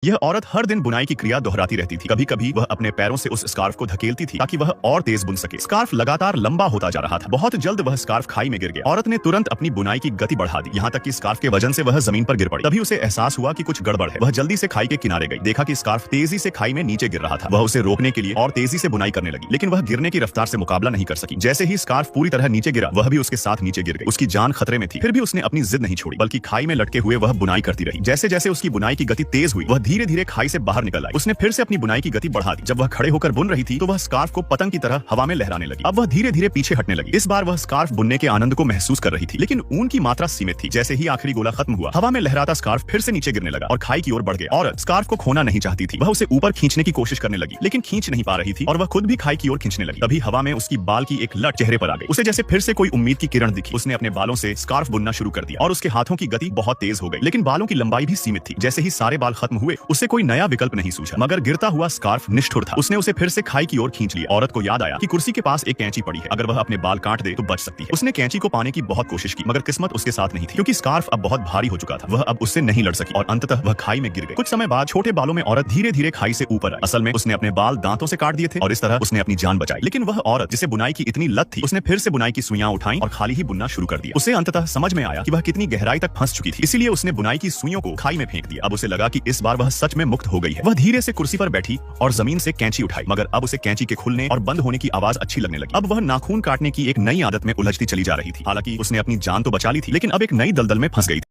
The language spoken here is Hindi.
यह औरत हर दिन बुनाई की क्रिया दोहराती रहती थी। कभी कभी वह अपने पैरों से उस स्कार्फ को धकेलती थी ताकि वह और तेज बुन सके। स्कार्फ लगातार लंबा होता जा रहा था। बहुत जल्द वह स्कार्फ खाई में गिर गया। औरत ने तुरंत अपनी बुनाई की गति बढ़ा दी, यहाँ तक कि स्कार्फ के वजन से वह जमीन पर गिर पड़ी। तभी उसे एहसास हुआ कि कुछ गड़बड़ है। वह जल्दी से खाई के किनारे गई, देखा कि स्कार्फ तेजी से खाई में नीचे गिर रहा था। वह उसे रोकने के लिए और तेजी से बुनाई करने लगी, लेकिन वह गिरने की रफ्तार से मुकाबला नहीं कर सकी। जैसे ही स्कार्फ पूरी तरह नीचे गिरा, वह भी उसके साथ नीचे गिर गई। उसकी जान खतरे में थी, फिर भी उसने अपनी जिद नहीं छोड़ी, बल्कि खाई में लटके हुए वह बुनाई करती रही। जैसे जैसे उसकी बुनाई की गति तेज हुई, वह धीरे धीरे खाई से बाहर निकल आई। उसने फिर से अपनी बुनाई की गति बढ़ा दी। जब वह खड़े होकर बुन रही थी तो वह स्कार्फ को पतंग की तरह हवा में लहराने लगी। अब वह धीरे धीरे पीछे हटने लगी। इस बार वह स्कार्फ बुनने के आनंद को महसूस कर रही थी, लेकिन ऊन की मात्रा सीमित थी। जैसे ही आखिरी गोला खत्म हुआ, हवा में लहराता स्कार्फ फिर से नीचे गिरने लगा और खाई की ओर बढ़ गया। औरत स्कार्फ को खोना नहीं चाहती थी। वह उसे ऊपर खींचने की कोशिश करने लगी, लेकिन खींच नहीं पा रही थी और वह खुद भी खाई की ओर खींचने लगी। तभी हवा में उसकी बाल की एक लट चेहरे पर आ गई। उसे जैसे फिर से कोई उम्मीद की किरण दिखी। उसने अपने बालों से स्कार्फ बुनना शुरू कर दिया और उसके हाथों की गति बहुत तेज हो गई, लेकिन बालों की लंबाई भी सीमित थी। जैसे ही सारे बाल खत्म हुए, उसे कोई नया विकल्प नहीं सूझा, मगर गिरता हुआ स्कार्फ निष्ठुर था। उसने उसे फिर से खाई की ओर खींच लिया। औरत को याद आया कि कुर्सी के पास एक कैंची पड़ी है, अगर वह अपने बाल काट दे तो बच सकती है। उसने कैंची को पाने की बहुत कोशिश की, मगर किस्मत उसके साथ नहीं थी, क्योंकि स्कार्फ अब बहुत भारी हो चुका था। वह अब उससे नहीं लड़ सकी और अंततः वह खाई में गिर गई। कुछ समय बाद छोटे बालों में औरत धीरे धीरे खाई से ऊपर आई। असल में उसने अपने बाल दांतों से काट दिए थे और इस तरह उसने अपनी जान बचाई। लेकिन वह औरत जिसे बुनाई की इतनी लत थी, उसने फिर से बुनाई की सुइयां उठाई और खाली ही बुनना शुरू कर दिया। उसे अंततः समझ में आया कि वह कितनी गहराई तक फंस चुकी थी, इसीलिए उसने बुनाई की सुइयों को खाई में फेंक दिया। अब उसे लगा कि इस बार वह सच में मुक्त हो गई है। वह धीरे से कुर्सी पर बैठी और जमीन से कैंची उठाई, मगर अब उसे कैंची के खुलने और बंद होने की आवाज अच्छी लगने लगी। अब वह नाखून काटने की एक नई आदत में उलझती चली जा रही थी। हालांकि उसने अपनी जान तो बचा ली थी, लेकिन अब एक नई दलदल में फंस गई थी।